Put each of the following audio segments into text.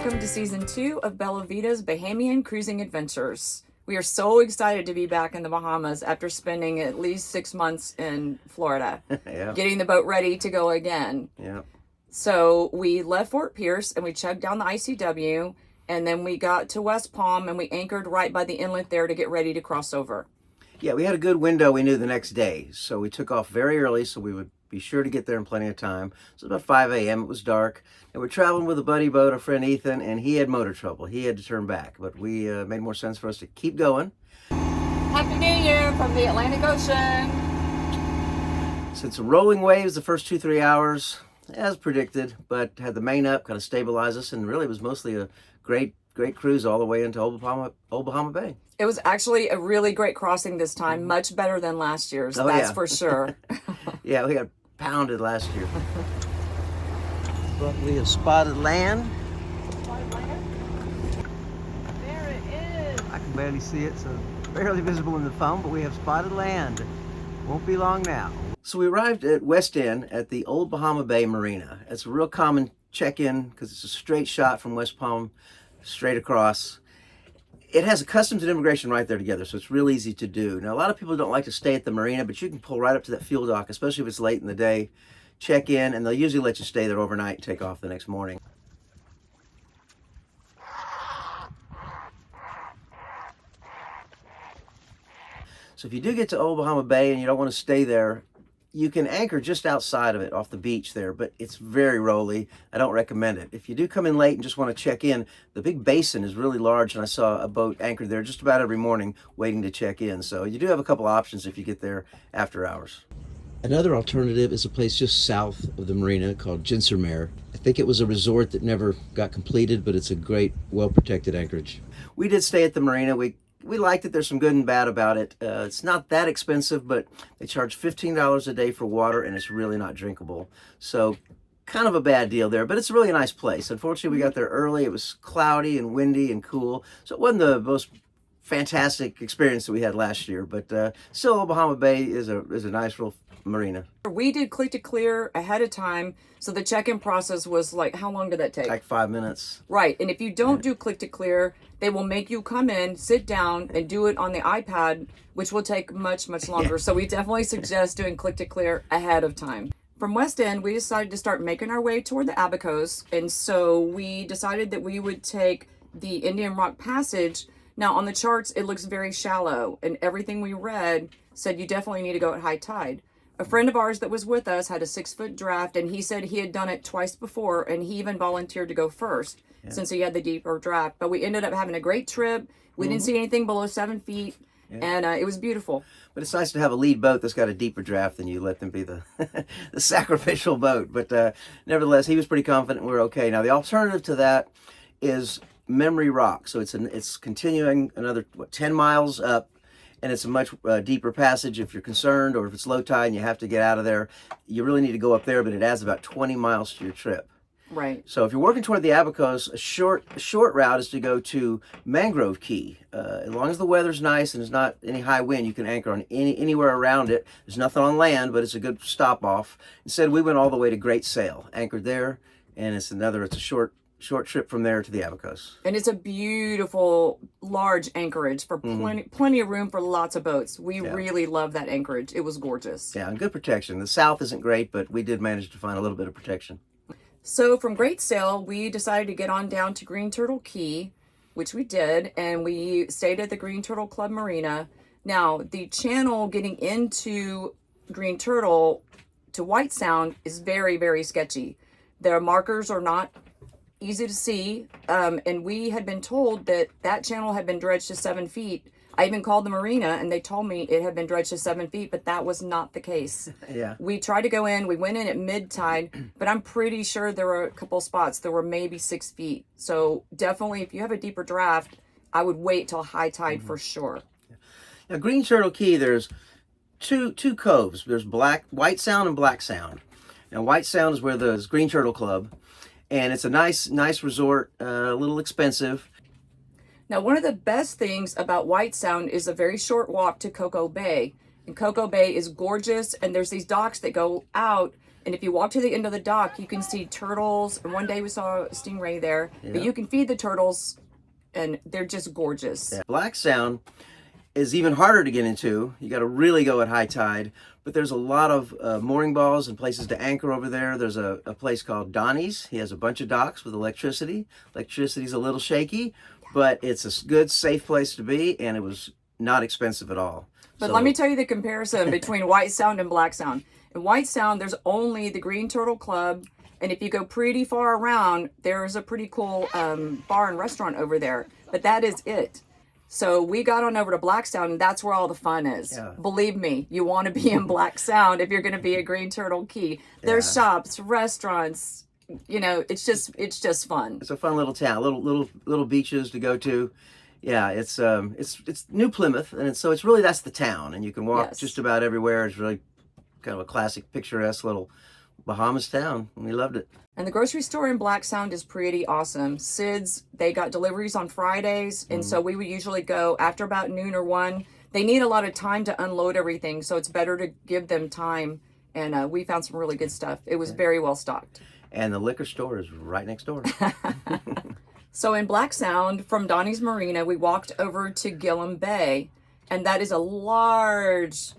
welcome to Season 2 of Bella Vita's Bahamian Cruising Adventures. We are so excited to be back in the Bahamas after spending at least 6 months in Florida, getting the boat ready to go again. So we left Fort Pierce and we chugged down the ICW, and then we got to West Palm and we anchored right by the inlet there to get ready to cross over. Yeah, we had a good window, we knew, the next day. So we took off very early so we would be sure to get there in plenty of time. So about 5 a.m. It was dark. And we're traveling with a buddy boat, our friend Ethan, and he had motor trouble. He had to turn back. But we made more sense for us to keep going. Happy New Year from the Atlantic Ocean. Since the rolling waves the first 2-3 hours, as predicted, but had the main up, kind of stabilize us, and really it was mostly a great cruise all the way into Old Bahama Bay. It was actually a really great crossing this time, much better than last year's, that's for sure. Yeah, we got pounded last year. But we have spotted land. Spotted land? There it is. I can barely see it, so barely visible in the phone, but we have spotted land. Won't be long now. So we arrived at West End at the Old Bahama Bay Marina. It's a real common check-in because it's a straight shot from West Palm straight across. It has a customs and immigration right there together, so it's real easy to do. Now, a lot of people don't like to stay at the marina, but you can pull right up to that fuel dock, especially if it's late in the day, check in, and they'll usually let you stay there overnight and take off the next morning. So if you do get to Old Bahama Bay and you don't want to stay there, you can anchor just outside of it off the beach there, but it's very rolly. I don't recommend it. If you do come in late and just want to check in, the big basin is really large, and I saw a boat anchored there just about every morning waiting to check in. So you do have a couple options if you get there after hours. Another alternative is a place just south of the marina called Jinsermere. I think it was a resort that never got completed, but it's a great, well-protected anchorage. We did stay at the marina. We liked it. There's some good and bad about it. It's not that expensive, but they charge $15 a day for water, and it's really not drinkable. So kind of a bad deal there, but it's really a nice place. Unfortunately, we got there early. It was cloudy and windy and cool, so it wasn't the most fantastic experience that we had last year, but still, Old Bahama Bay is a nice little marina. We did click to clear ahead of time, so the check-in process was like, how long did that take? Like 5 minutes. Right, and if you don't do click to clear, they will make you come in, sit down, and do it on the iPad, which will take much longer. So we definitely suggest doing click to clear ahead of time. From West End, we decided to start making our way toward the Abacos, and so we decided that we would take the Indian Rock Passage. Now, on the charts, it looks very shallow, and everything we read said you definitely need to go at high tide. A friend of ours that was with us had a 6-foot draft, and he said he had done it twice before, and he even volunteered to go first since he had the deeper draft. But we ended up having a great trip. We didn't see anything below 7 feet, and it was beautiful. But it's nice to have a lead boat that's got a deeper draft than you. Let them be the the sacrificial boat. But nevertheless, he was pretty confident we're okay. Now, the alternative to that is Memory Rock. So it's continuing another 10 miles up, and it's a much deeper passage if you're concerned, or if it's low tide and you have to get out of there. You really need to go up there, but it adds about 20 miles to your trip. Right. So if you're working toward the Abacos, a short route is to go to Mangrove Key. As long as the weather's nice and there's not any high wind, you can anchor on anywhere around it. There's nothing on land, but it's a good stop off. Instead, we went all the way to Great Sail, anchored there, and it's a short trip from there to the Abacos. And it's a beautiful, large anchorage for plenty of room for lots of boats. We really love that anchorage. It was gorgeous. Yeah, and good protection. The south isn't great, but we did manage to find a little bit of protection. So from Great Sail, we decided to get on down to Green Turtle Key, which we did, and we stayed at the Green Turtle Club Marina. Now, the channel getting into Green Turtle to White Sound is very sketchy. Their markers are not easy to see, and we had been told that channel had been dredged to 7 feet. I even called the marina, and they told me it had been dredged to 7 feet, but that was not the case. Yeah. We tried to go in. We went in at mid-tide, but I'm pretty sure there were a couple spots. There were maybe 6 feet. So definitely, if you have a deeper draft, I would wait till high tide for sure. Now, Green Turtle Key, there's two coves. There's White Sound and Black Sound. Now, White Sound is where the Green Turtle Club, and it's a nice resort, a little expensive. Now, one of the best things about White Sound is a very short walk to Cocoa Bay. And Cocoa Bay is gorgeous, and there's these docks that go out, And if you walk to the end of the dock, you can see turtles. And one day we saw a stingray there, but you can feed the turtles, and they're just gorgeous. Yeah. Black Sound is even harder to get into. You got to really go at high tide. But there's a lot of mooring balls and places to anchor over there. There's a place called Donnie's. He has a bunch of docks with electricity. Electricity's a little shaky, but it's a good, safe place to be, and it was not expensive at all. But let me tell you the comparison between White Sound and Black Sound. In White Sound, there's only the Green Turtle Club, and if you go pretty far around, there's a pretty cool bar and restaurant over there. But that is it. So we got on over to Black Sound, and that's where all the fun is. Yeah. Believe me, you want to be in Black Sound if you're going to be at Green Turtle Key. There's shops, restaurants. You know, it's just fun. It's a fun little town, little beaches to go to. Yeah, it's New Plymouth, and it's really that's the town, and you can walk just about everywhere. It's really kind of a classic, picturesque little Bahamas town, and we loved it. And the grocery store in Black Sound is pretty awesome. Sid's, they got deliveries on Fridays, and so we would usually go after about noon or 1. They need a lot of time to unload everything, so it's better to give them time, and we found some really good stuff. It was very well stocked. And the liquor store is right next door. So in Black Sound, from Donnie's Marina, we walked over to Gillum Bay, and that is a large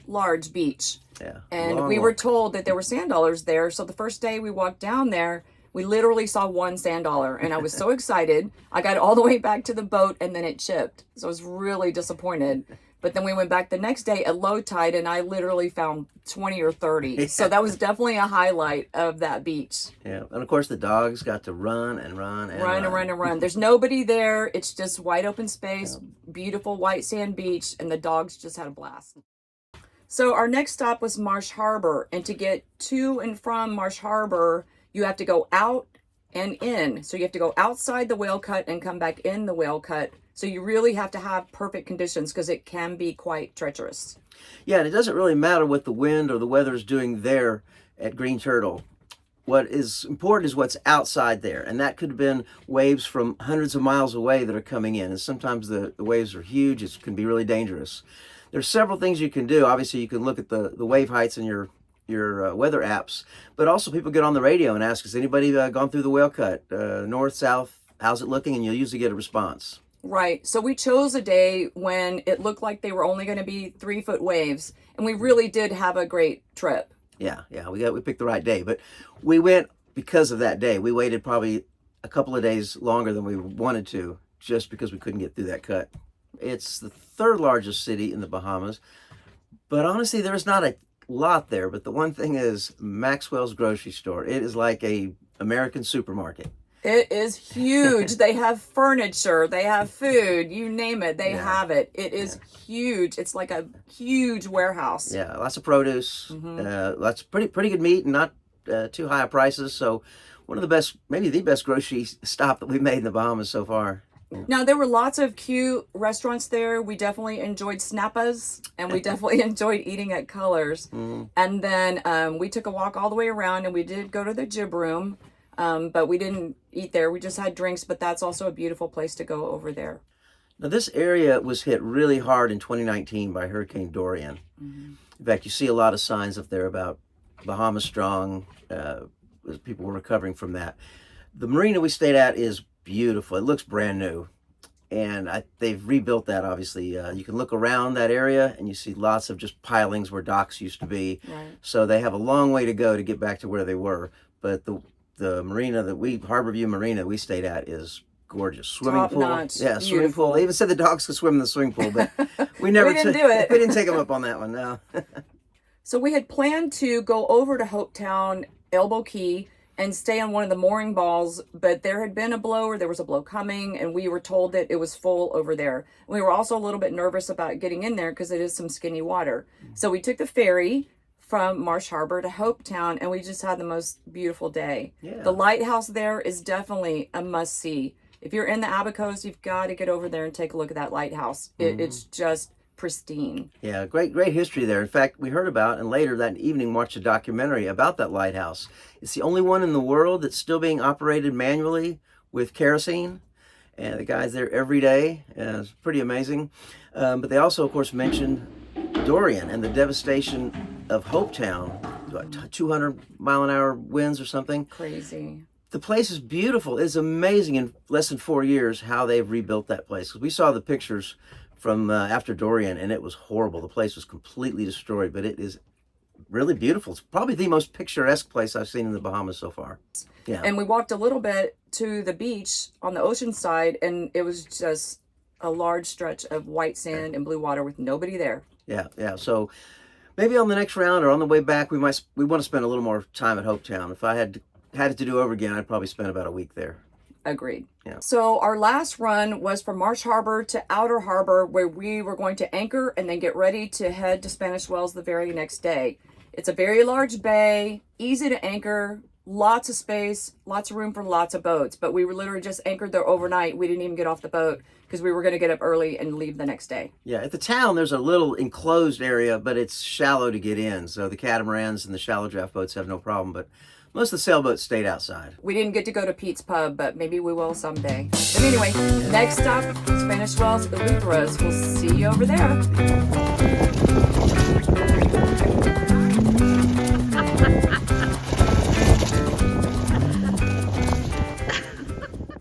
beach. Yeah. And we were told that there were sand dollars there. So the first day we walked down there, we literally saw one sand dollar, and I was so excited. I got all the way back to the boat, and then it chipped. So I was really disappointed. But then we went back the next day at low tide, and I literally found 20 or 30. So that was definitely a highlight of that beach. Yeah, and of course the dogs got to run. There's nobody there. It's just wide open space, beautiful white sand beach, and the dogs just had a blast. So our next stop was Marsh Harbor, and to get to and from Marsh Harbor, you have to go out and in. So you have to go outside the whale cut and come back in the whale cut. So you really have to have perfect conditions because it can be quite treacherous. Yeah, and it doesn't really matter what the wind or the weather is doing there at Green Turtle. What is important is what's outside there, and that could have been waves from hundreds of miles away that are coming in, and sometimes the waves are huge. It can be really dangerous. There's several things you can do. Obviously, you can look at the wave heights in your weather apps, but also people get on the radio and ask, has anybody gone through the whale cut? North, south, how's it looking? And you'll usually get a response. Right. So we chose a day when it looked like they were only going to be 3-foot waves, and we really did have a great trip. Yeah, we picked the right day, but we went because of that day. We waited probably a couple of days longer than we wanted to, just because we couldn't get through that cut. It's the 3rd largest city in the Bahamas, but honestly, there's not a lot there. But the one thing is Maxwell's grocery store. It is like a American supermarket. It is huge. They have furniture, they have food, you name it, they have it. It is huge. It's like a huge warehouse. Yeah, lots of produce, lots of pretty good meat, and not too high prices. So one of the best, maybe the best grocery stop that we've made in the Bahamas so far. Now, there were lots of cute restaurants there. We definitely enjoyed Snappas, and we definitely enjoyed eating at Colors. And then we took a walk all the way around, and we did go to the Jib Room. But we didn't eat there. We just had drinks, but that's also a beautiful place to go over there. Now, this area was hit really hard in 2019 by Hurricane Dorian. In fact, you see a lot of signs up there about Bahamas Strong, as people were recovering from that. The marina we stayed at is beautiful. It looks brand new. And they've rebuilt that, obviously. You can look around that area, and you see lots of just pilings where docks used to be. Right. So they have a long way to go to get back to where they were. But the marina Harborview Marina we stayed at is gorgeous. Swimming pool. Notch. Yeah, Beautiful. Swimming pool. They even said the dogs could swim in the swimming pool, but we never we didn't do it. We didn't take them up on that one, no. So we had planned to go over to Hopetown, Elbow Key, and stay on one of the mooring balls, but there had been a blow, or there was a blow coming, and we were told that it was full over there. We were also a little bit nervous about getting in there because it is some skinny water. So we took the ferry from Marsh Harbor to Hopetown, and we just had the most beautiful day. Yeah. The lighthouse there is definitely a must-see. If you're in the Abacos, you've got to get over there and take a look at that lighthouse. It's just pristine. Yeah, great history there. In fact, we heard about, and later that evening watched a documentary about that lighthouse. It's the only one in the world that's still being operated manually with kerosene, and the guy's there every day. It's pretty amazing. But they also, of course, mentioned Dorian and the devastation of Hopetown. 200-mile-an-hour winds or something. Crazy. The place is beautiful. It's amazing in less than 4 years how they've rebuilt that place. 'Cause we saw the pictures from after Dorian, and it was horrible. The place was completely destroyed, but it is really beautiful. It's probably the most picturesque place I've seen in the Bahamas so far. Yeah. And we walked a little bit to the beach on the ocean side, and it was just a large stretch of white sand and blue water with nobody there. Yeah, yeah. So maybe on the next round or on the way back, we want to spend a little more time at Hopetown. If I had it to do over again, I'd probably spend about a week there. Agreed. Yeah. So our last run was from Marsh Harbor to Outer Harbor, where we were going to anchor and then get ready to head to Spanish Wells the very next day. It's a very large bay, easy to anchor, lots of space, lots of room for lots of boats. But we were literally just anchored there overnight. We didn't even get off the boat because we were going to get up early and leave the next day. Yeah, at the town, there's a little enclosed area, but it's shallow to get in. So the catamarans and the shallow draft boats have no problem. But most of the sailboats stayed outside. We didn't get to go to Pete's Pub, but maybe we will someday. But anyway, next stop, Spanish Wells, Eleutheras. We'll see you over there.